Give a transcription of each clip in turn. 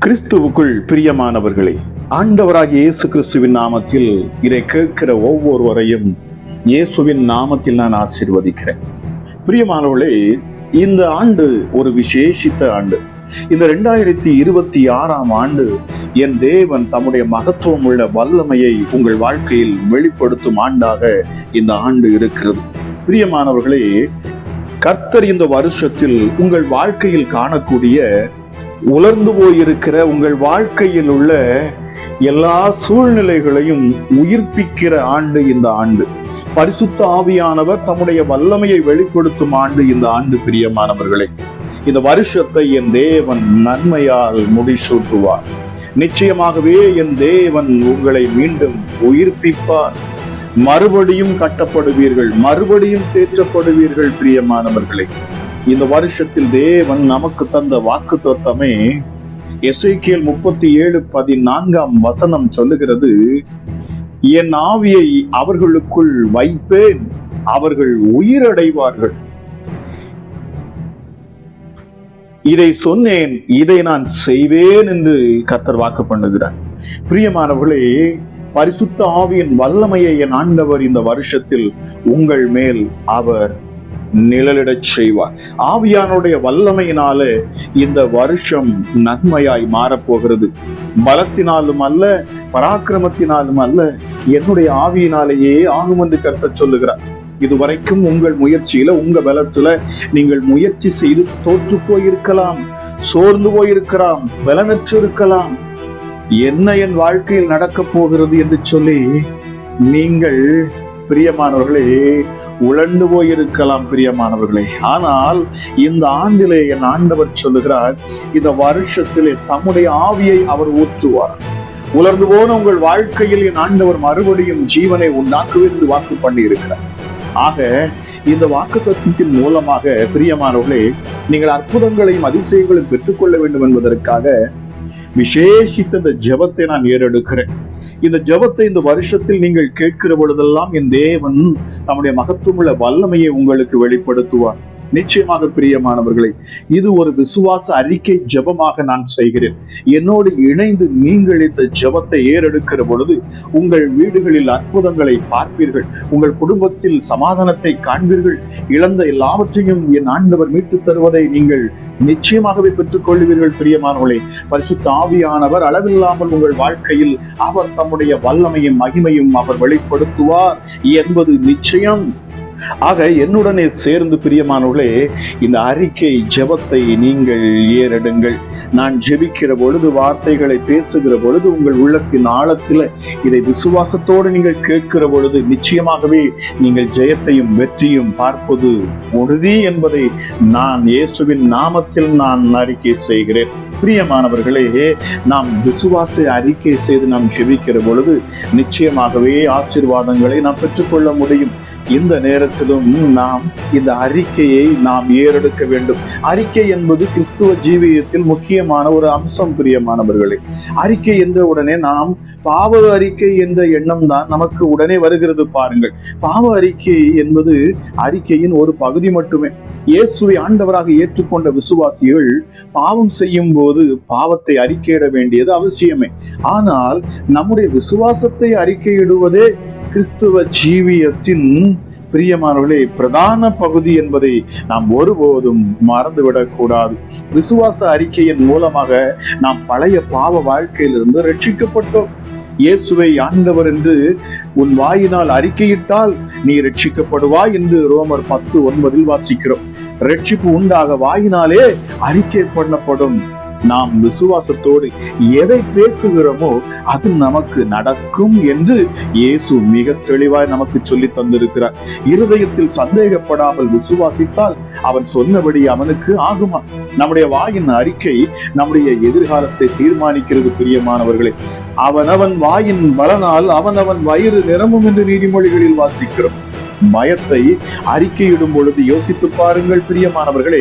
கிறிஸ்துவுக்குள் பிரியமானவர்களே, ஆண்டவராகிய இயேசு கிறிஸ்துவின் நாமத்தில் இதை கேட்கிற ஒவ்வொருவரையும் இயேசுவின் நாமத்தில் நான் ஆசீர்வதிக்கிறேன். பிரியமானவர்களே, இந்த ஆண்டு ஒரு விசேஷித்த ஆண்டு. இந்த 2026ஆம் ஆண்டு என் தேவன் தம்முடைய மகத்துவம் உள்ள வல்லமையை உங்கள் வாழ்க்கையில் வெளிப்படுத்தும் ஆண்டாக இந்த ஆண்டு இருக்கிறது. பிரியமானவர்களே, கர்த்தர் இந்த வருஷத்தில் உங்கள் வாழ்க்கையில் காணக்கூடிய உலர்ந்து போயிருக்கிற உங்கள் வாழ்க்கையில் உள்ள எல்லா சூழ்நிலைகளையும் உயிர்ப்பிக்கிற ஆண்டு இந்த ஆண்டு. பரிசுத்த ஆவியானவர் தம்முடைய வல்லமையை வெளிப்படுத்தும் ஆண்டு இந்த ஆண்டு. பிரியமானவர்களே, இந்த வருஷத்தை என் தேவன் நன்மையால் முடிசூட்டுவார். நிச்சயமாகவே என் தேவன் உங்களை மீண்டும் உயிர்ப்பிப்பார். மறுபடியும் கட்டப்படுவீர்கள், மறுபடியும் தேற்றப்படுவீர்கள். பிரியமானவர்களே, இந்த வருஷத்தில் தேவன் நமக்கு தந்த வாக்குத்தத்தமே எசேக்கியேல் 37:14 சொல்லுகிறது, என் ஆவியை அவர்களுக்குள் வைப்பேன், அவர்கள் உயிரடைவார்கள். இதை சொன்னேன், இதை நான் செய்வேன் என்று கர்த்தர் வாக்கு பண்ணுகிறார். பிரியமானவர்களே, பரிசுத்த ஆவியின் வல்லமையை என் ஆண்டவர் இந்த வருஷத்தில் உங்கள் மேல் அவர் நிழலிடச் செய்வார். ஆவியானுடைய வல்லமையினாலே இந்த வருஷம் நன்மையாய் மாறப்போகிறது. பலத்தினாலும் அல்ல, பராக்கிரமத்தினாலும் அல்ல, என்னுடைய ஆவியினாலேயே ஆகும் என்று கர்த்தர் சொல்லுகிறார். இதுவரைக்கும் உங்கள் முயற்சியில, உங்க பலத்துல நீங்கள் முயற்சி செய்து தோற்று போயிருக்கலாம், சோர்ந்து போயிருக்கலாம், பலனற்று இருக்கலாம். என்ன என் வாழ்க்கையில் நடக்க போகிறது என்று சொல்லி நீங்கள் பிரியமானவர்களே உழண்டு போயிருக்கலாம். பிரியமானவர்களே, ஆனால் இந்த ஆண்டிலே என் ஆண்டவர் சொல்லுகிறார், இந்த வருஷத்திலே தம்முடைய ஆவியை அவர் ஊற்றுவார். உலர்ந்து போன உங்கள் வாழ்க்கையில் என் ஆண்டவர் மறுபடியும் ஜீவனை உண்டாக்குவேன் என்று வாக்கு பண்ணி இருக்கிறார். ஆக இந்த வாக்குத்தத்தத்தின் மூலமாக பிரியமானவர்களே, நீங்கள் அற்புதங்களையும் அதிசயங்களையும் பெற்றுக்கொள்ள வேண்டும் என்பதற்காக விசேஷித்த இந்த ஜெபத்தை நான் ஏறெடுக்கிறேன். இந்த ஜெபத்தை இந்த வருஷத்தில் நீங்கள் கேட்கிற பொழுதெல்லாம் என் தேவன் தம்முடைய மகத்துவமுள்ள வல்லமையை உங்களுக்கு வெளிப்படுத்துவார். நிச்சயமாக பிரியமானவர்களே, இது ஒரு விசுவாச அறிக்கை ஜெபமாக நான் செய்கிறேன். என்னோடு இணைந்து நீங்கள் இந்த ஜெபத்தை ஏறெடுக்கிற பொழுது உங்கள் வீடுகளில் அற்புதங்களை பார்ப்பீர்கள், உங்கள் குடும்பத்தில் சமாதானத்தை காண்பீர்கள். இழந்த எல்லாவற்றையும் என் ஆண்டவர் மீட்டு தருவதை நீங்கள் நிச்சயமாகவே பெற்றுக் கொள்வீர்கள். பிரியமானவர்களே, பரிசுத்த ஆவியானவர் அளவில்லாமல் உங்கள் வாழ்க்கையில் அவர் தம்முடைய வல்லமையும் மகிமையும் அவர் வெளிப்படுத்துவார் என்பது நிச்சயம். ஆக என்னுடனே சேர்ந்து பிரியமானவர்களே, இந்த அறிக்கை ஜெபத்தை நீங்கள் ஏறெடுங்கள். நான் ஜெபிக்கிற பொழுது, வார்த்தைகளை பேசுகிற பொழுது, உங்கள் உள்ளத்தின் ஆழத்தில் இதை விசுவாசத்தோடு நீங்கள் கேட்கிற பொழுது நிச்சயமாகவே நீங்கள் ஜெயத்தையும் வெற்றியும் பார்ப்பது உறுதி என்பதை நான் இயேசுவின் நாமத்தில் நான் அறிக்கை செய்கிறேன். பிரியமானவர்களே, நாம் விசுவாச அறிக்கை செய்து நாம் ஜெபிக்கிற பொழுது நிச்சயமாகவே ஆசீர்வாதங்களை நாம் பெற்றுக்கொள்ள முடியும். இந்த நேரத்திலும் நாம் இந்த அறிக்கையை நாம் ஏறெடுக்க வேண்டும். அறிக்கை என்பது கிறிஸ்துவ ஜீவியத்தில் முக்கியமான ஒரு அம்சம். பிரியமானவர்களே, அறிக்கை என்ற உடனே நாம் பாவ அறிக்கை என்ற எண்ணம் தான் நமக்கு உடனே வருகிறது. பாருங்கள், பாவ அறிக்கை என்பது அறிக்கையின் ஒரு பகுதி மட்டுமே. இயேசுவை ஆண்டவராக ஏற்றுக்கொண்ட விசுவாசிகள் பாவம் செய்யும் போது பாவத்தை அறிக்கையிட வேண்டியது அவசியமே. ஆனால் நம்முடைய விசுவாசத்தை அறிக்கையிடுவதே கிறிஸ்துவ ஜீவியத்தின் பிரியமானவர்களே பிரதான பகுதி என்பதை நாம் ஒருபோதும் மறந்துவிடக் கூடாது. விசுவாச அறிக்கையின் மூலமாக நாம் பழைய பாவ வாழ்க்கையிலிருந்து ரட்சிக்கப்பட்டோம். இயேசுவை ஆண்டவர் என்று உன் வாயினால் அறிக்கையிட்டால் நீ ரட்சிக்கப்படுவாய் என்று ரோமர் 10:9 வாசிக்கிறோம். ரட்சிப்பு உண்டாக வாயினாலே அறிக்கை பண்ணப்படும். நாம் விசுவாசத்தோடு எதை பேசுகிறோமோ அது நமக்கு நடக்கும் என்று இயேசு மிக தெளிவாய் நமக்கு சொல்லி தந்திருக்கிறார். இருதயத்தில் சந்தேகப்படாமல் விசுவாசித்தால் அவன் சொன்னபடி அவனுக்கு ஆகுமா? நம்முடைய வாயின் அறிக்கை நம்முடைய எதிர்காலத்தை தீர்மானிக்கிறது. பிரியமானவர்களே, அவனவன் வாயின் பலனால் அவனவன் வயிறு நிரம்பும் என்று நீதிமொழிகளில் வாசிக்கிறோம். பயத்தை அறிக்கையிடும் பொழுது யோசித்து பாருங்கள் பிரியமானவர்களே,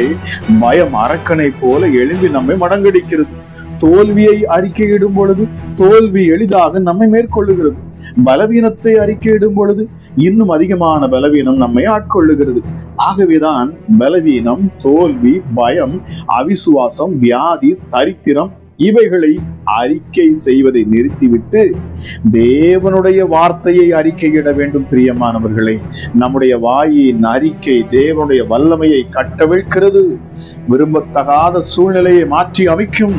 பயம் அரக்கனை போல எழும்பி நம்மை மடங்கடிக்கிறது. தோல்வியை அறிக்கையிடும் பொழுது தோல்வி எளிதாக நம்மை மேற்கொள்ளுகிறது. பலவீனத்தை அறிக்கையிடும் பொழுது இன்னும் அதிகமான பலவீனம் நம்மை ஆட்கொள்ளுகிறது. ஆகவேதான் பலவீனம், தோல்வி, பயம், அவிசுவாசம், வியாதி, தரித்திரம் இவைகளை அறிக்கை செய்வதை நிறுத்திவிட்டு தேவனுடைய வார்த்தையை அறிக்கையிட வேண்டும். பிரியமானவர்களே, நம்முடைய வாயின் அறிக்கை தேவனுடைய வல்லமையை கட்டவிழ்க்கிறது. விரும்பத்தகாத சூழ்நிலையை மாற்றி அமைக்கும்.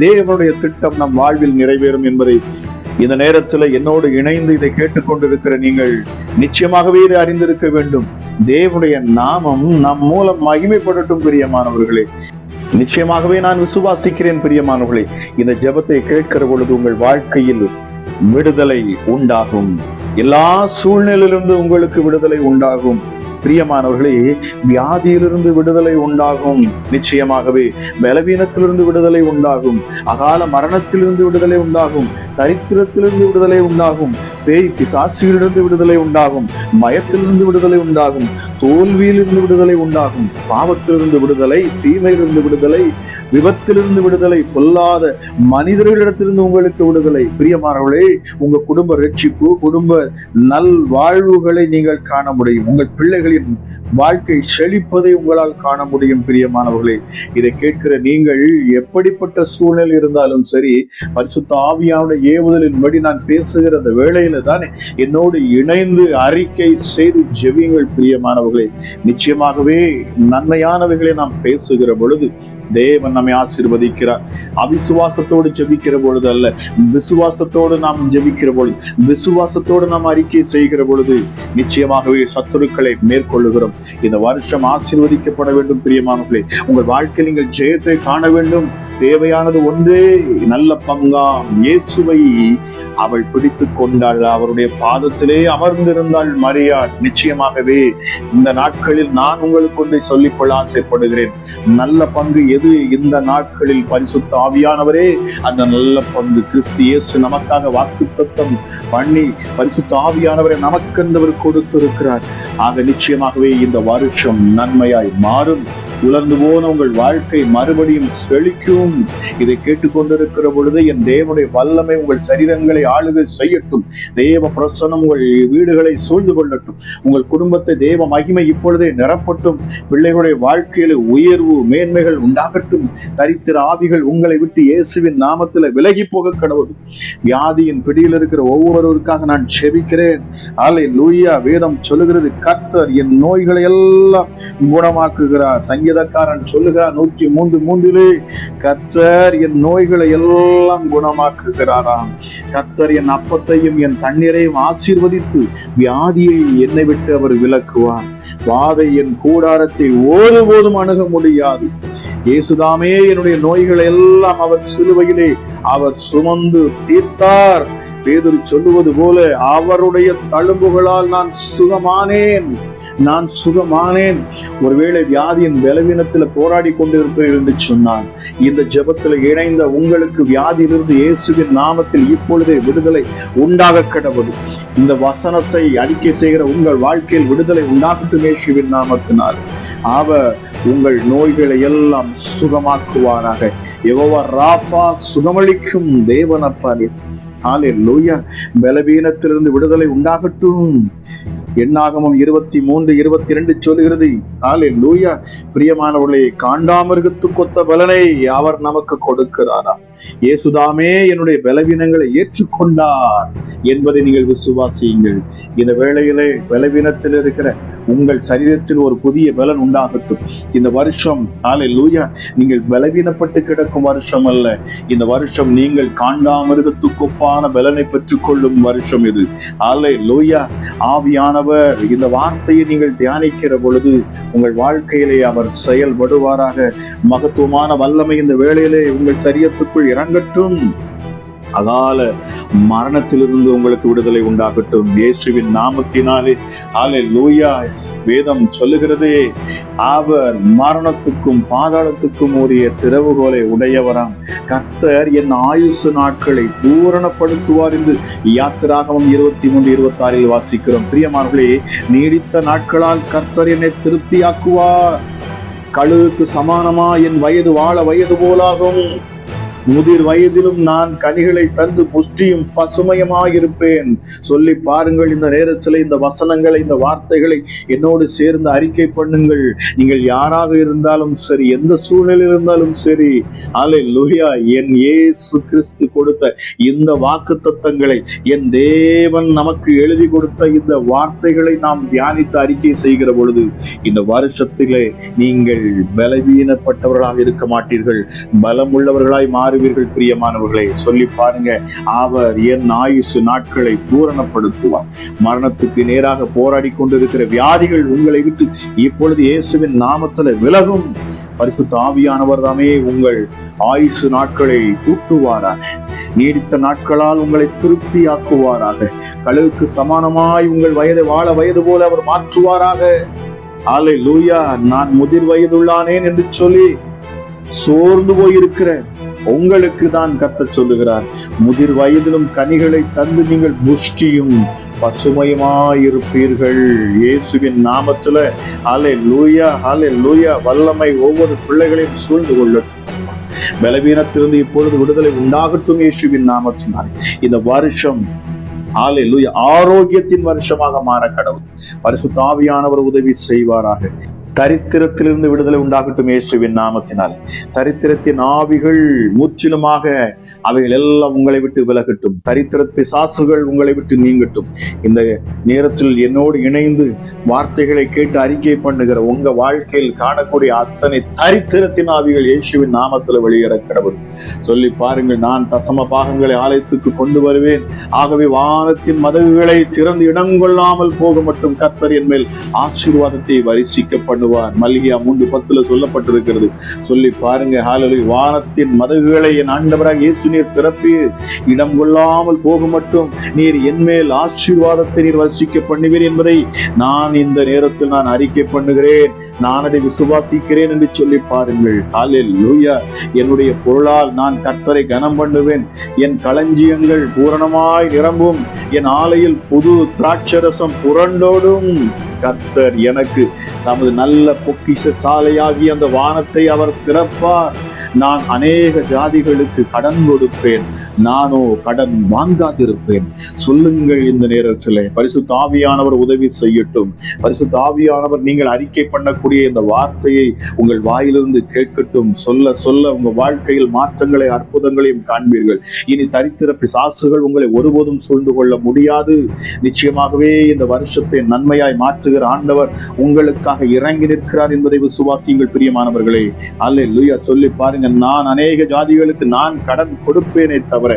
தேவனுடைய திட்டம் நம் வாழ்வில் நிறைவேறும் என்பதை இந்த நேரத்தில் என்னோடு இணைந்து இதை கேட்டுக்கொண்டிருக்கிற நீங்கள் நிச்சயமாகவே இதை அறிந்திருக்க வேண்டும். தேவனுடைய நாமம் நம் மூலம் மகிமைப்படட்டும். பிரியமானவர்களே, நிச்சயமாகவே நான் விசுவாசிக்கிறேன். பிரியமானவர்களே, இந்த ஜெபத்தை கேட்கிற பொழுது உங்கள் வாழ்க்கையில் விடுதலை உண்டாகும். எல்லா சூழ்நிலையிலிருந்து உங்களுக்கு விடுதலை உண்டாகும். பிரியமானவர்களே, வியாதியிலிருந்து விடுதலை உண்டாகும். நிச்சயமாகவே பலவீனத்திலிருந்து விடுதலை உண்டாகும். அகால மரணத்திலிருந்து விடுதலை உண்டாகும். தரித்திரத்திலிருந்து விடுதலை உண்டாகும். பேய் பிசாசுகளிலிருந்து விடுதலை உண்டாகும். பயத்திலிருந்து விடுதலை உண்டாகும். தோல்வியிலிருந்து விடுதலை உண்டாகும். பாவத்திலிருந்து விடுதலை, தீமையிலிருந்து விடுதலை, விபத்திலிருந்து விடுதலை, பொல்லாத மனிதர்களிடத்திலிருந்து உங்களுக்கு விடுதலை. பிரியமானவர்களே, உங்க குடும்ப ரட்சிப்பு, குடும்ப நல் வாழ்வுகளை நீங்கள் காண முடியும். உங்கள் பிள்ளைகளின் வாழ்க்கை செழிப்பதை உங்களால் காண முடியும். பிரியமானவர்களே, இதை கேட்கிற நீங்கள் எப்படிப்பட்ட சூழ்நிலை இருந்தாலும் சரி, பரிசுத்த ஆவியானுடைய ஏவுதலின்படி நான் பேசுகிற அந்த வேளையில தானே என்னோடு இணைந்து அறிக்கை செய்து ஜெபியுங்கள். பிரியமானவர்களே, நிச்சயமாகவே நன்மையானவைகளை நாம் பேசுகிற பொழுது தேவன் நம்மை ஆசீர்வதிக்கிறார். அவிசுவாசத்தோடு ஜெபிக்கிற பொழுது அல்ல, விசுவாசத்தோடு நாம் ஜெபிக்கிற பொழுது, விசுவாசத்தோடு நாம் அறிக்கை செய்கிற பொழுது நிச்சயமாகவே சத்துருக்களை மேற்கொள்ளுகிறோம். இந்த வருஷம் ஆசீர்வதிக்கப்பட வேண்டும். பிரியமானவர்களே, உங்கள் வாழ்க்கையில் நீங்கள் ஜெயத்தை காண வேண்டும். தேவையானது ஒன்றே, நல்ல பங்காம் இயேசுவை அவள் பிடித்து கொண்டாள். அவருடைய பாதத்திலே அமர்ந்திருந்தாள் மரியாள். நிச்சயமாகவே இந்த நாட்களில் நான் உங்களுக்கு ஒன்றை சொல்லிக்கொள்ள ஆசைப்படுகிறேன். நல்ல பங்கு எது இந்த நாட்களில்? பரிசுத்த ஆவியானவரே அந்த நல்ல பங்கு. கிறிஸ்து இயேசு நமக்காக வாக்குத்தத்தம் பண்ணி பரிசுத்த ஆவியானவரை நமக்கென்றவர் கொடுத்திருக்கிறார். ஆக நிச்சயமாகவே இந்த வருஷம் நன்மையாய் மாறும். உலர்ந்து போன உங்கள் வாழ்க்கை மறுபடியும் செழிக்கும். இதை கேட்டுக்கொண்டிருக்கிற பொழுது என் தேவனுடைய வல்லமை உங்கள் சரீரங்களை ஆளுகை செய்யட்டும். தேவ பிரசன்னம் உங்கள் வீடுகளை சூழ்ந்து கொள்ளட்டும். உங்கள் குடும்பத்தை தேவ மகிமை இப்பொழுதே நிரப்பட்டும். பிள்ளைகளுடைய வாழ்க்கையில உயர்வு மேன்மைகள் உண்டாகட்டும். தரித்திர ஆவிகள் உங்களை விட்டு இயேசுவின் நாமத்தில் விலகி போக கடவுள். வியாதியின் பிடியில் இருக்கிற ஒவ்வொருவருக்காக நான் ஜெபிக்கிறேன். அல்லேலூயா. வேதம் சொல்லுகிறது, கர்த்தர் என் நோய்களை எல்லாம் குணமாக்குகிறார். சங்கீதக்காரன் சொல்லுகிறார் 103:3, கர்த்தர் என் நோய்களை எல்லாம் குணமாக்குகிறாராம். கர்த்தர் என் அப்பத்தையும் என் தண்ணீரையும் ஆசீர்வதித்து வியாதியை என்னை விட்டு அவர் விலக்குவார். வாதை என் கூடாரத்தை ஒருபோதும் அணுக முடியாது. இயேசுதாமே என்னுடைய நோய்களை எல்லாம் அவர் சிலுவையிலே அவர் சுமந்து தீர்த்தார். பேதுரு சொல்லுவது போல, அவருடைய தழும்புகளால் நான் சுகமானேன், நான் சுகமானேன். ஒருவேளை வியாதியின் பலவீனத்தில் போராடி கொண்டிருப்பீர்கள் என்று சொன்னான். இந்த ஜெபத்தில் இணைந்த உங்களுக்கு வியாதியிலிருந்து இயேசுவின் நாமத்தில் இப்பொழுதே விடுதலை உண்டாக கடவுள். இந்த வசனத்தை அறிக்கை செய்கிற உங்கள் வாழ்க்கையில் விடுதலை உண்டாகட்டும் இயேசுவின் நாமத்தினால். அவர் உங்கள் நோய்களை எல்லாம் சுகமாக்குவாராக. யெகோவா ராஃபா, சுகமளிக்கும் தேவனப்பாரே. ஹல்லேலூயா. பலவீனத்திலிருந்து விடுதலை உண்டாகட்டும். எண்ணாகமம் 23:22 சொல்லுகிறது. ஹல்லேலூயா. பிரியமானவர்களே, காண்டாமிருகத்துக்கொத்த பலனை அவர் நமக்கு கொடுக்கிறாரா? இயேசுதாமே என்னுடைய பலவீனங்களை ஏற்றுக்கொண்டார் என்பதை நீங்கள் விசுவாசியுங்கள். இந்த வேளையிலே பலவீனத்தில் இருக்கிற உங்கள் சரீரத்தில் ஒரு புதிய பலன் உண்டாகட்டும். இந்த வருஷம் ஹல்லேலூயா நீங்கள் பலவீனப்பட்டு கிடக்கும் வருஷம் அல்ல. இந்த வருஷம் நீங்கள் காண்டாமிருகத்துக்கொப்பான பலனை பெற்றுக் கொள்ளும் வருஷம் இது. ஹல்லேலூயா. ஆவியானவர் இந்த வார்த்தையை நீங்கள் தியானிக்கிற பொழுது உங்கள் வாழ்க்கையிலே அவர் செயல்படுவாராக. மகத்துவமான வல்லமை இந்த வேளையிலே உங்கள் சரீரத்துக்குள் இறங்கட்டும். அகால மரணத்திலிருந்து உங்களுக்கு விடுதலை உண்டாகட்டும் இயேசுவின் நாமத்தினாலே. ஹல்லேலூயா. வேதம் சொல்லுகிறதே, அவர் மரணத்துக்கும் பாதாளத்துக்கும் உரிய திறவுகோலை உடையவராம். கர்த்தர் என் ஆயுசு நாட்களை பூரணப்படுத்துவார் என்று யாத்திராகமம் 23:26 வாசிக்கிறோம். பிரியமானவர்களே, நீடித்த நாட்களால் கர்த்தர் என்னை திருப்தியாக்குவார். கழுகுக்கு சமானமா என் வயது வாழ வயது போலாகும். முதிர் வயதிலும் நான் கனிகளை தந்து புஷ்டியும் பசுமையுமாயிருப்பேன். சொல்லி பாருங்கள். இந்த நேரத்தில் இந்த வசனங்களை, இந்த வார்த்தைகளை என்னோடு சேர்ந்து அறிக்கை பண்ணுங்கள். நீங்கள் யாராக இருந்தாலும் சரி, எந்த சூழ்நிலையில் இருந்தாலும் சரி, அல்லேலூயா, என் இயேசு கிறிஸ்து கொடுத்த இந்த வாக்குத்தத்தங்களை, என் தேவன் நமக்கு எழுதி கொடுத்த இந்த வார்த்தைகளை நாம் தியானித்து அறிக்கை செய்கிற பொழுது இந்த வருஷத்திலே நீங்கள் பலவீனப்பட்டவர்களாக இருக்க மாட்டீர்கள், பலமுள்ளவர்களாய் மாறுவீர்கள். பிரியமானவர்களே, சொல்லி பாருங்க. அவர் என் ஆயுசு நாட்களை பூரணப்படுத்துவார். மரணத்துக்கு நேராக போராடி கொண்டிருக்கிற வியாதிகள் உங்களை விட்டு இப்பொழுது இயேசுவின் நாமத்தில் விலகும். பரிசுத்த ஆவியானவர் தாமே உங்கள் ஆயுசு நாட்களை கூட்டுவாராக. நீடித்த நாட்களால் உங்களை திருப்தியாக்குவாராக. கழுகுக்கு சமானமாய் உங்கள் வயது வாழ வயது போல அவர் மாற்றுவாராக. அல்லேலூயா. நான் முதிர் வயதுள்ளானேன் என்று சொல்லி சோர்ந்து போயிருக்கிற உங்களுக்கு தான் கர்த்தர் சொல்லுகிறார், முதிர் வயதிலும் கனிகளை தந்து நீங்கள் புஷ்டியும் பசுமையுமாயிருப்பீர்கள். இயேசுவின் நாமத்துல அல்லேலூயா, அல்லேலூயா. வல்லமை ஒவ்வொரு பிள்ளைகளையும் சூழ்ந்து கொள்ளட்டும். பலவீனத்திலிருந்து இப்பொழுது விடுதலை உண்டாகட்டும் இயேசுவின் நாமத்தினால். இந்த வருஷம் அல்லேலூயா ஆரோக்கியத்தின் வருஷமாக மாற கடவுள் பரிசுத்த ஆவியானவர் உதவி செய்வாராக. தரித்திரத்திலிருந்து விடுதலை உண்டாகட்டும் இயேசுவின் நாமத்தினாலே. தரித்திரத்தின் ஆவிகள் முற்றிலுமாக அவைகள் எல்லாம் உங்களை விட்டு விலகட்டும். தரித்திர பிசாசுகள் உங்களை விட்டு நீங்கட்டும். இந்த நேரத்தில் என்னோடு இணைந்து வார்த்தைகளை கேட்டு அறிக்கை பண்ணுகிற உங்க வாழ்க்கையில் காணக்கூடிய அத்தனை தரித்திரத்தின் ஆவிகள் இயேசுவின் நாமத்தில் வெளியேற கடவுள். சொல்லி பாருங்கள். நான் தசம பாகங்களை ஆலயத்துக்கு கொண்டு வருவேன். ஆகவே வானத்தின் மதகுகளை திறந்து இடம் கொள்ளாமல் போக மட்டும் கர்த்தர் என் மேல் ஆசீர்வாதத்தை வரிசிக்கப்படும். மல்கியா 3:10 சொல்லப்பட்டிருக்கிறது. சொல்லி பாருங்க. ஹல்லேலூயா. வானத்தின் மதகுகளை என் ஆண்டவராக இயேசு நீர் திறப்பி இடம் கொள்ளாமல் போக மட்டும் நீர் என் மேல் ஆசீர்வாதத்தை நீர் வசிக்க பண்ணுவீர் என்பதை நான் இந்த நேரத்தில் நான் அறிக்கை பண்ணுகிறேன். நான் அதை விசுவாசிக்கிறேன் என்று சொல்லி பாருங்கள். ஹல்லேலூயா. என்னுடைய பொருளால் நான் கர்த்தரை கனம் பண்ணுவேன். என் களஞ்சியங்கள் பூரணமாய் நிரம்பும். என் ஆலையில் புது திராட்சரசம் புரண்டோடும். கர்த்தர் எனக்கு நமது நல்ல பொக்கிஷ சாலையாகி அந்த வானத்தை அவர் திறப்பார். நான் அநேக ஜாதிகளுக்கு கடன் கொடுப்பேன், நானோ கடன் வாங்காதிருப்பேன். சொல்லுங்கள். இந்த நேரத்தில் பரிசுத்த ஆவியானவர் உதவி செய்யட்டும். பரிசுத்த ஆவியானவர் நீங்கள் அறிக்கை பண்ணக்கூடிய இந்த வார்த்தையை உங்கள் வாயிலிருந்து கேட்கட்டும். சொல்ல சொல்ல உங்கள் வாழ்க்கையில் மாற்றங்களை, அற்புதங்களையும் காண்பீர்கள். இனி தரித்திர பிசாசுகள் உங்களை ஒருபோதும் சூழ்ந்து கொள்ள முடியாது. நிச்சயமாகவே இந்த வருஷத்தை நன்மையாய் மாற்றுகிற ஆண்டவர் உங்களுக்காக இறங்கி நிற்கிறார் என்பதை விசுவாசியுங்கள். பிரியமானவர்களே, அல்லேலூயா. சொல்லி பாருங்க. நான் அநேக ஜாதிகளுக்கு நான் கடன் கொடுப்பேனே தவிர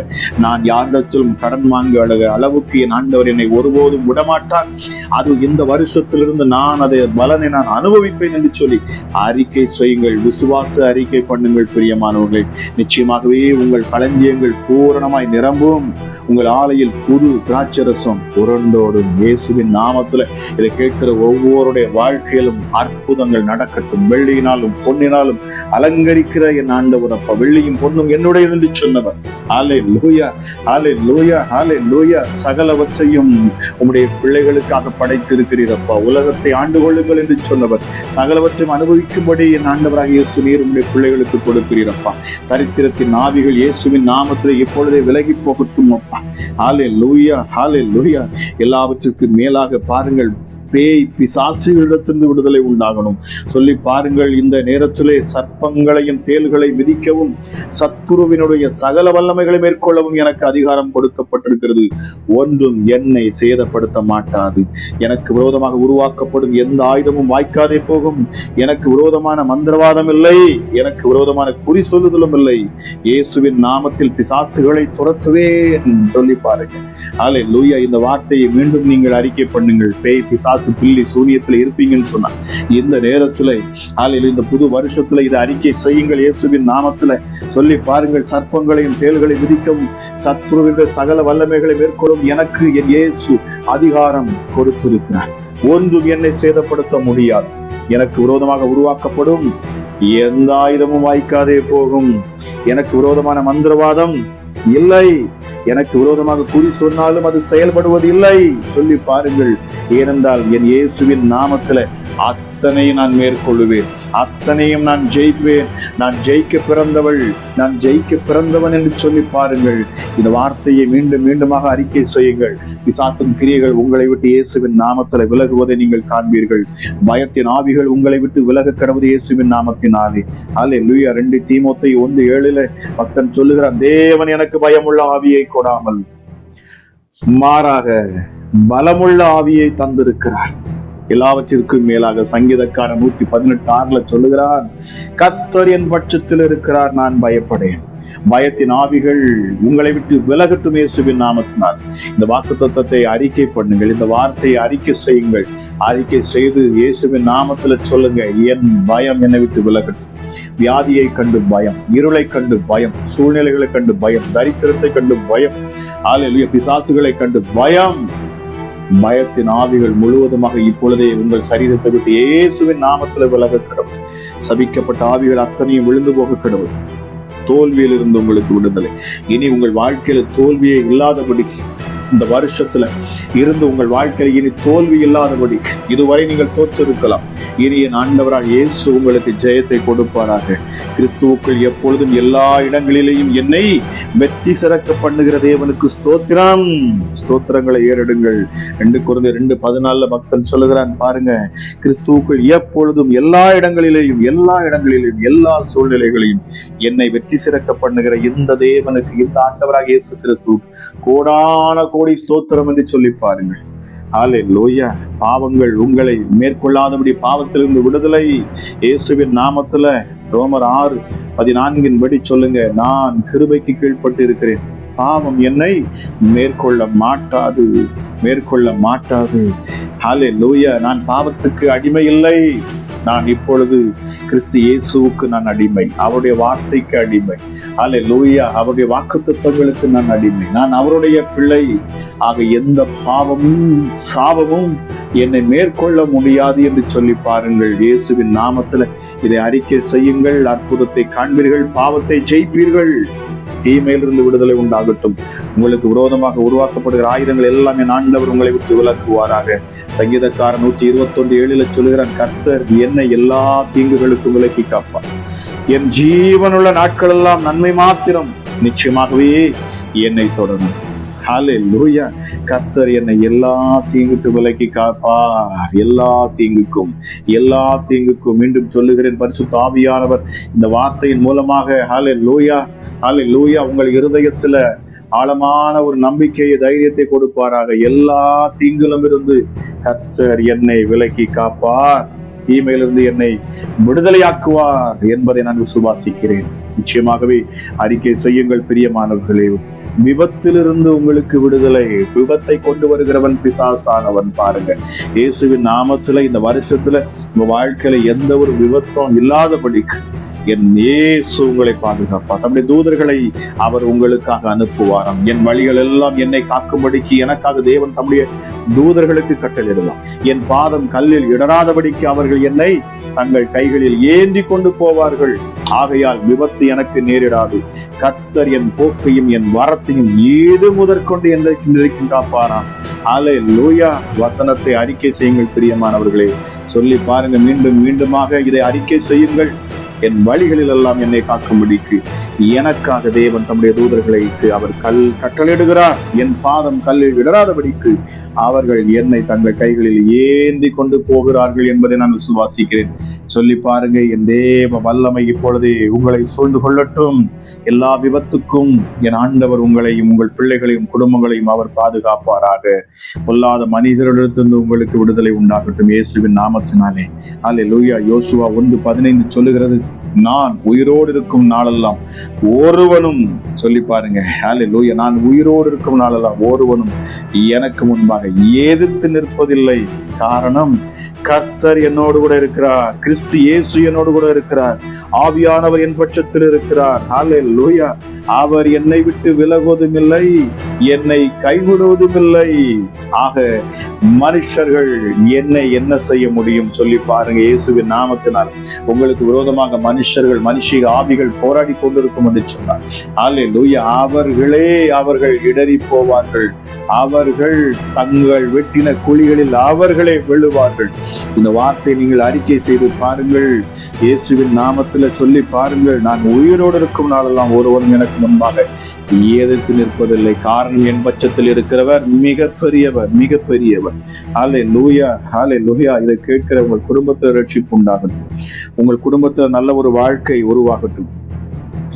நான் யாரிடத்திலும் கடன் வாங்க அளவுக்கு என் ஆண்டவர் என்னை ஒருபோதும் விடமாட்டார். அது இந்த வருஷத்திலிருந்து நான் அதை பலனை நான் அனுபவிப்பேன் என்று சொல்லி அறிக்கை செய்யுங்கள். விசுவாச அறிக்கை பண்ணுங்கள். பிரியமானவர்களே, நிச்சயமாகவே உங்கள் களஞ்சியங்கள் பூரணமாய் நிரம்பும். உங்கள் ஆலையில் புது திராட்சரசம் புரண்டோடும். இயேசுவின் நாமத்துல இதை கேட்கிற ஒவ்வொருடைய வாழ்க்கையிலும் அற்புதங்கள் நடக்கட்டும். வெள்ளியினாலும் பொன்னினாலும் அலங்கரிக்கிற என் ஆண்டவர் அப்பா, வெள்ளியும் பொன்னும் என்னுடைய என்று சொன்னவர். ஹல்லேலூயா, ஹல்லேலூயா, ஹல்லேலூயா. சகலவற்றையும் உம்முடைய பிள்ளைகளுக்காக படைத்திருக்கிறீரப்பா. உலகத்தை ஆண்டு கொள்ளுங்கள் என்று சொன்னவர். சகலவற்றையும் அனுபவிக்கும்படி என் ஆண்டவராக இயேசு நீர் உம்முடைய பிள்ளைகளுக்கு கொடுக்கிறீரப்பா. தரித்திரத்தின் ஆவிகள் இயேசுவின் நாமத்தில் எப்பொழுதே விலகி போகட்டும் அப்பா. ஹல்லேலூயா, ஹல்லேலூயா. எல்லாவற்றுக்கும் மேலாக பாருங்கள், பேய் பிசாசுகளிடத்திலிருந்து விடுதலை உண்டாகணும். சொல்லி பாருங்கள். இந்த நேரத்திலே சர்ப்பங்களையும் தேள்களை மிதிக்கவும் சத்துருவினுடைய சகல வல்லமைகளை மேற்கொள்ளவும் எனக்கு அதிகாரம் கொடுக்கப்பட்டிருக்கிறது. ஒன்றும் என்னை சேதப்படுத்த மாட்டாது. எனக்கு விரோதமாக உருவாக்கப்படும் எந்த ஆயுதமும் வாய்க்காதே போகும். எனக்கு விரோதமான மந்திரவாதம் இல்லை, எனக்கு விரோதமான குறி சொல்லுதலும் இல்லை. இயேசுவின் நாமத்தில் பிசாசுகளை துரத்துவேன். சொல்லி பாருங்க. அல்லேலூயா. இந்த வார்த்தையை மீண்டும் நீங்கள் அறிக்கை பண்ணுங்கள். பேய் பிசாசு பில்லி சூனியத்தில் இருப்பீங்கன்னு சொன்னார். இந்த நேரத்துல இந்த புது வருஷத்துல இதை அறிக்கை செய்யுங்கள். இயேசுவின் நாமத்துல சொல்லி பாருங்கள். சர்ப்பங்களையும் தேள்களை விதிக்கவும் சத்ருவின் சகல வல்லமைகளை மேற்கொள்ளும் எனக்கு என் இயேசு அதிகாரம் கொடுத்திருக்கிறார். ஒன்றும் என்னை சேதப்படுத்த முடியாது. எனக்கு விரோதமாக உருவாக்கப்படும் எந்த ஆயுதமும் வாய்க்காதே போகும். எனக்கு விரோதமான மந்திரவாதம் இல்லை. எனக்கு விரோதமாக குறி சொன்னாலும் அது செயல்படுவது இல்லை. சொல்லி பாருங்கள். ஏனென்றால் என் இயேசுவின் நாமத்துல அத்தனையும் நான் மேற்கொள்ளுவேன், அத்தனையும் நான் ஜெயிப்பேன். நான் ஜெயிக்க பிறந்தவள், நான் ஜெயிக்க பிறந்தவன் என்று சொல்லி பாருங்கள். இந்த வார்த்தையை மீண்டும் மீண்டுமாக அறிக்கை செய்யுங்கள். பிசாசின் கிரியைகள் உங்களை விட்டு இயேசுவின் நாமத்தில் விலகுவதை நீங்கள் காண்பீர்கள். பயத்தின் ஆவிகள் உங்களை விட்டு விலக கடவுது இயேசுவின் நாமத்தினாலே. அல்லேலூயா. 2 தீமோத்தேயு 1:7 பக்தன் சொல்லுகிறான், தேவன் எனக்கு பயமுள்ள ஆவியை கொடாமல் மாறாக பலமுள்ள ஆவியை தந்திருக்கிறார். எல்லாவற்றிற்கும் மேலாக சங்கீதக்காரன் 118:6 சொல்லுகிறார், கர்த்தர் என் பட்சத்தில் இருக்கிறார், நான் பயப்படேன். பயத்தின் ஆவிகள் உங்களை விட்டு விலகட்டும் இயேசுவின் நாமத்தினால். இந்த வாக்குத்தத்தத்தை அறிக்கை பண்ணுங்கள், இந்த வார்த்தையை அறிக்கை செய்யுங்கள். அறிக்கை செய்து இயேசுவின் நாமத்துல சொல்லுங்க, என் பயம் என்னை விட்டு விலகட்டும். வியாதியை கண்டு பயம், இருளை கண்டு பயம், சூழ்நிலைகளை கண்டு பயம், தரித்திரத்தை கண்டு பயம், அல்லேலூயா, பிசாசுகளை கண்டு பயம். பயத்தின் ஆவிகள் முழுவதுமாக இப்பொழுதே உங்கள் சரீரத்தை விட்டு இயேசுவின் நாமத்தில் விலக கடவுள். சபிக்கப்பட்ட ஆவிகள் அத்தனையும் விழுந்து போக கடவுள். தோல்வியில் இருந்து உங்களுக்கு விடுதலை. இனி உங்கள் வாழ்க்கையில தோல்வியே இல்லாதபடி இந்த வருஷத்துல இருந்து உங்கள் வாழ்க்கையில் இனி தோல்வி இல்லாதபடி, இதுவரை நீங்கள் தோற்றிருக்கலாம், இனி என் ஆண்டவரால் இயேசு உங்களுக்கு ஜெயத்தை கொடுப்பாராக. கிறிஸ்துவுக்குள் எப்பொழுதும் எல்லா இடங்களிலேயும் என்னை வெற்றி சிறக்க பண்ணுகிற தேவனுக்கு ஸ்தோத்திரம். ஸ்தோத்திரங்களை ஏறெடுங்கள். 2 கொரிந்தியர் 2:14 பக்தன் சொல்லுகிறான் பாருங்க, கிறிஸ்துவுக்குள் எப்பொழுதும் எல்லா இடங்களிலேயும் எல்லா சூழ்நிலைகளையும் என்னை வெற்றி சிறக்க பண்ணுகிற இந்த தேவனுக்கு, இந்த ஆண்டவராக இயேசு கிறிஸ்து கோடான கோடி ஸ்தோத்திரம் என்று சொல்லி பாருங்கள். அல்லேலூயா. பாவங்கள் உங்களை மேற்கொள்ளாதபடி பாவத்திலிருந்து விடுதலை இயேசுவின் நாமத்துல. ரோமர் 6:14 படி சொல்லுங்க, நான் கிருபைக்கு கீழ்ப்பட்டு இருக்கிறேன், பாவம் என்னை மேற்கொள்ள மாட்டாது. அல்லேலூயா. நான் பாவத்துக்கு அடிமை இல்லை, நான் இப்பொழுது கிறிஸ்து இயேசுவுக்கு நான் அடிமை, அவருடைய வார்த்தைக்கு அடிமை. அல்லேலூயா. அவருடைய வாக்குத்தத்தங்களுக்கு நான் அடிமை, நான் அவருடைய பிள்ளை. ஆக எந்த பாவமும் சாபமும் என்னை மேற்கொள்ள முடியாது என்று சொல்லி பாருங்கள். இயேசுவின் நாமத்துல இதை அறிக்கை செய்யுங்கள். அற்புதத்தை காண்பீர்கள், பாவத்தை ஜெயிப்பீர்கள். தீமையிலிருந்து விடுதலை உண்டாகட்டும். உங்களுக்கு விரோதமாக உருவாக்கப்படுகிற ஆயுதங்கள் எல்லாம் என் ஆண்டவர் உங்களை விட்டு விலக்குவாராக. சங்கீதக்காரன் 121:7 சொல்லுகிறான், கர்த்தர் என்னை எல்லா தீங்குகளுக்கும் விலக்கி காப்பார். என் ஜீவனுள்ள நாட்கள் எல்லாம் நன்மை மாத்திரம் நிச்சயமாகவே என்னை தொடரும். ஹல்லேலூயா. கர்த்தர் என்னை எல்லா தீங்குக்கு விலக்கி காப்பார். எல்லா தீங்குக்கும் மீண்டும் சொல்லுகிறேன், பரிசுத்த ஆவியானவர் இந்த வார்த்தையின் மூலமாக ஹல்லேலூயா உங்கள் இருதயத்துல ஆழமான ஒரு நம்பிக்கையை, தைரியத்தை கொடுப்பாராக. எல்லா தீங்கிலும் இருந்து கர்த்தர் என்னை விலக்கி காப்பார், தீமையிலிருந்து என்னை விடுதலையாக்குவார் என்பதை நான் விசுவாசிக்கிறேன். நிச்சயமாகவே அறிக்கை செய்யுங்கள் பிரியமானவர்களே. விபத்திலிருந்து உங்களுக்கு விடுதலை. விபத்தை கொண்டு வருகிறவன் பிசாசானவன். பாருங்க, இயேசுவின் நாமத்துல இந்த வருஷத்துல உங்க வாழ்க்கையில எந்த ஒரு விபத்தும் இல்லாதபடிக்கு என் இயேசு உங்களை பாதுகாப்பார். தம்முடைய தூதர்களை அவர் உங்களுக்காக அனுப்புவாராம். என் வழிகள் எல்லாம் என்னை காக்கும்படிக்கு எனக்காக தேவன் தம்முடைய தூதர்களுக்கு கட்டளையிடலாம். என் பாதம் கல்லில் இடராதபடிக்கு அவர்கள் என்னை தங்கள் கைகளில் ஏந்தி கொண்டு போவார்கள். ஆகையால் விபத்து எனக்கு நேரிடாது. கர்த்தர் என் போக்கையும் என் வரத்தையும் ஏது முதற்கொண்டு என்றைக்கும் காப்பாராம். அல்லேலூயா. வசனத்தை அறிக்கை செய்யுங்கள் பிரியமானவர்களே. சொல்லி பாருங்க, மீண்டும் மீண்டுமாக இதை அறிக்கை செய்யுங்கள். என் வழிகளில் எல்லாம் என்னை காக்கும்படிக்கு எனக்காக தேவன் தம்முடைய தூதர்களை அவர் கட்டளையிடுகிறார். என் பாதம் கல்லில் இடராதபடிக்கு அவர்கள் என்னை தங்கள் கைகளில் ஏந்தி கொண்டு போகிறார்கள் என்பதை நான் விசுவாசிக்கிறேன். சொல்லி பாருங்க, என் தேவ வல்லமை இப்பொழுதே உங்களை சூழ்ந்து கொள்ளட்டும். எல்லா விபத்துக்கும் என் ஆண்டவர் உங்களையும் உங்கள் பிள்ளைகளையும் குடும்பங்களையும் அவர் பாதுகாப்பாராக. பொல்லாத மனிதரிடத்திலிருந்து உங்களுக்கு விடுதலை உண்டாகட்டும் இயேசுவின் நாமத்தினாலே. அல்லேலூயா. யோசுவா 1:15 சொல்லுகிறது, நான் உயிரோடு இருக்கும் நாளெல்லாம் ஒருவனும், சொல்லி பாருங்க, அல்லேலூயா, நான் உயிரோடு இருக்கும் நாளெல்லாம் ஒருவனும் எனக்கு முன்பாக எதிர்த்து நிற்பதில்லை. காரணம், கர்த்தர் என்னோடு கூட இருக்கிறார், கிறிஸ்து இயேசு என்னோடு கூட இருக்கிறார். ஆவியானவர் என் பட்சத்தில் இருக்கிறார். ஹல்லேலூயா. அவர் என்னை விட்டு விலகுவதும் இல்லை, என்னை கைவிடுவதும் இல்லை. ஆக மனுஷர்கள் என்னை என்ன செய்ய முடியும் சொல்லி பாருங்க. இயேசுவின் நாமத்தினால் உங்களுக்கு விரோதமாக மனுஷர்கள், மனுஷிக ஆவிகள் போராடி கொண்டிருக்கும் என்று சொன்னார். ஹல்லேலூயா. அவர்கள் இடறி போவார்கள். அவர்கள் தங்கள் வெட்டின குழிகளில் அவர்களே விழுவார்கள். இந்த வார்த்தை நீங்கள் அறிக்கை செய்து பாருங்கள். இயேசுவின் நாமத்தில் சொல்லி பாருங்கள். நான் உயிரோடு இருக்கும் நாளெல்லாம் ஒருவரும் எனக்கு முன்பாக எதிர்த்து நிற்பதில்லை. காரணம் என் பட்சத்தில் இருக்கிறவர் மிகப்பெரியவர், மிகப்பெரியவர். ஹல்லேலூயா, ஹல்லேலூயா. இதை கேட்கிற உங்கள் குடும்பத்தில் ரட்சிப்பு உண்டாகட்டும். உங்கள் குடும்பத்தில் நல்ல ஒரு வாழ்க்கை உருவாகட்டும்.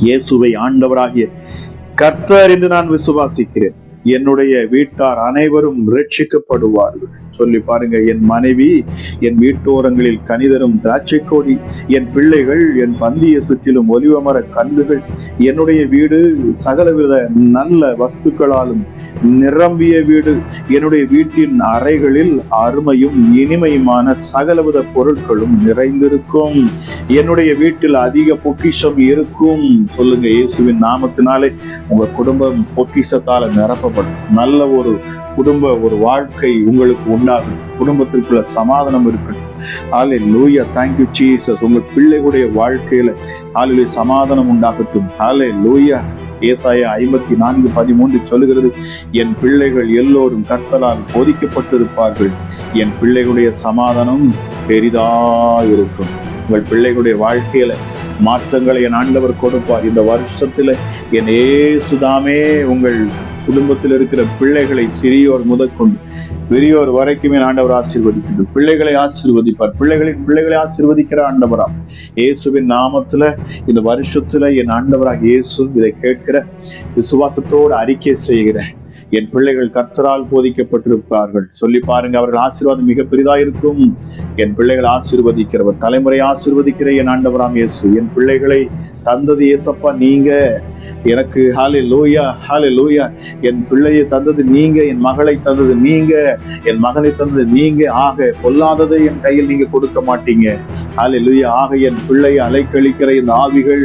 இயேசுவை ஆண்டவராகிய கர்த்தர் என்று நான் விசுவாசிக்கிறேன். என்னுடைய வீட்டார் அனைவரும் ரட்சிக்கப்படுவார்கள் சொல்லி பாருங்க. என் மனைவி என் வீட்டோரங்களில் கனிதரும் திராட்சை கொடி, என் பிள்ளைகள் என் பந்திய சுற்றிலும் ஒலிவமர கன்றுகள், என்னுடைய வீடு சகலவித நல்ல வஸ்துக்களாலும் நிரம்பிய வீடு, என்னுடைய வீட்டின் அறைகளில் அருமையும் இனிமையுமான சகலவித பொருட்களும் நிறைந்திருக்கும், என்னுடைய வீட்டில் அதிக பொக்கிஷம் இருக்கும் சொல்லுங்க. இயேசுவின் நாமத்தினாலே உங்க குடும்பம் பொக்கிஷத்தால நிரப்பப்படும். நல்ல ஒரு குடும்ப ஒரு வாழ்க்கை உங்களுக்கு உண்டாகும். குடும்பத்திற்குள்ள சமாதானம் இருக்கட்டும். ஹல்லேலூயா. Thank you Jesus. உங்கள் பிள்ளைகளுடைய வாழ்க்கையில ஹல்லேலூயா சமாதானம் உண்டாகட்டும். ஹல்லேலூயா. ஏசாயா 54:13 சொல்லுகிறது, என் பிள்ளைகள் எல்லோரும் கர்த்தரால் போதிக்கப்பட்டிருப்பார்கள், என் பிள்ளைகளுடைய சமாதானம் பெரிதாயிருக்கும். உங்கள் பிள்ளைகளுடைய வாழ்க்கையில மாற்றங்களை என் ஆண்டவர் கொடுப்பார். இந்த வருஷத்துல என் இயேசுதாமே உங்கள் குடும்பத்தில் இருக்கிற பிள்ளைகளை சிறியோர் முதற்கொண்டு பெரியோர் வரைக்குமே ஆண்டவர் ஆசீர்வதிக்கின்றார். பிள்ளைகளை ஆசீர்வதிப்பார். பிள்ளைகளை ஆசீர்வதிக்கிற ஆண்டவரா இயேசுவின் நாமத்துல இந்த வருஷத்துல என் ஆண்டவராக இயேசு இதை கேட்கிற விசுவாசத்தோடு அறிக்கை செய்கிறேன். என் பிள்ளைகள் கர்த்தரால் போதிக்கப்பட்டிருப்பார்கள் சொல்லி பாருங்க. அவர்கள் ஆசீர்வாதம் மிக பெரிதாயிருக்கும். என் பிள்ளைகள் ஆசீர்வதிக்கிறவர், தலைமுறை ஆசீர்வதிக்கிற என் ஆண்டவராம் இயேசு. என் பிள்ளைகளை தந்தது ஏசப்பா நீங்க எனக்கு. ஹல்லேலூயா, ஹல்லேலூயா. என் பிள்ளையை தந்தது நீங்க, என் மகளை தந்தது நீங்க, என் மகனை தந்தது நீங்க. ஆக பொல்லாததை என் கையில் நீங்க கொடுக்க மாட்டீங்க. ஹல்லேலூயா. ஆக என் பிள்ளையை அலைக்கழிக்கிற இந்த ஆவிகள்,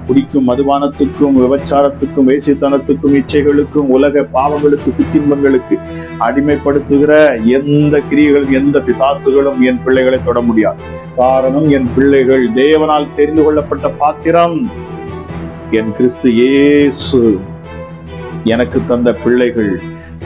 குடிக்கும் மதுபானத்துக்கும் விபச்சாரத்துக்கும் வேசித்தனத்துக்கும் இச்சைகளுக்கும் உலக பாவங்களுக்கு சிற்றின்பங்களுக்கு அடிமைப்படுத்துகிற எந்த கிரியைகளும் எந்த பிசாசுகளும் என் பிள்ளைகளை தொட முடியாது. காரணம் என் பிள்ளைகள் தேவனால் தெரிந்து கொள்ளப்பட்ட பாத்திரம். என் கிறிஸ்து இயேசு எனக்கு தந்த பிள்ளைகள்,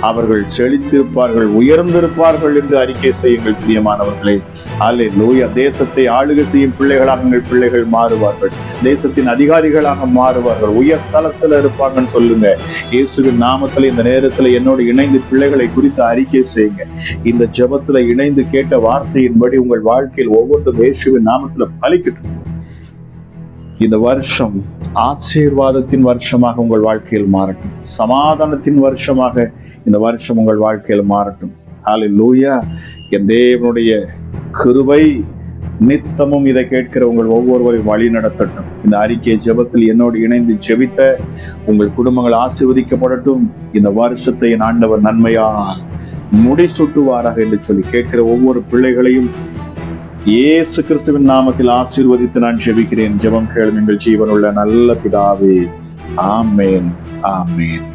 அவர்கள் செழித்திருப்பார்கள், உயர்ந்திருப்பார்கள் என்று அறிக்கை செய்யுங்கள் பிரியமானவர்களே. ஹல்லேலூயா. தேசத்தை ஆளுகை செய்யும் பிள்ளைகளாக எங்கள் பிள்ளைகள் மாறுவார்கள். தேசத்தின் அதிகாரிகளாக மாறுவார்கள். உயர் ஸ்தலத்தில் இருப்பாங்கன்னு சொல்லுங்க. இயேசுவின் நாமத்தில் இந்த நேரத்தில் என்னோடு இணைந்து பிள்ளைகளை குறித்து அறிக்கை செய்யுங்க. இந்த ஜெபத்துல இணைந்து கேட்ட வார்த்தையின்படி உங்கள் வாழ்க்கையில் ஒவ்வொன்றும் இயேசுவின் நாமத்துல பலிக்கட்டும். இந்த வருஷம் ஆசீர்வாதத்தின் வருஷமாக உங்கள் வாழ்க்கையில் மாறட்டும். சமாதானத்தின் வருஷமாக இந்த வருஷம் உங்கள் வாழ்க்கையில் மாறட்டும். ஹல்லேலூயா. என் தேவனுடைய கிருபை நித்தமும் இதை கேட்கிற உங்கள் ஒவ்வொருவரையும் வழி நடத்தட்டும். இந்த அறிக்கை ஜெபத்தில் என்னோடு இணைந்து ஜெபித்த உங்கள் குடும்பங்கள் ஆசீர்வதிக்கப்படட்டும். இந்த வருஷத்தை என் ஆண்டவர் நன்மையால் முடிசூட்டுவாராக என்று சொல்லி கேட்கிற ஒவ்வொரு பிள்ளைகளையும் இயேசு கிறிஸ்துவின் நாமத்தில் ஆசீர்வதித்து நான் ஜெபிக்கிறேன். ஜெபம் கேளும் எங்கள் ஜீவனுள்ள நல்ல பிதாவே. ஆமேன், ஆமேன்.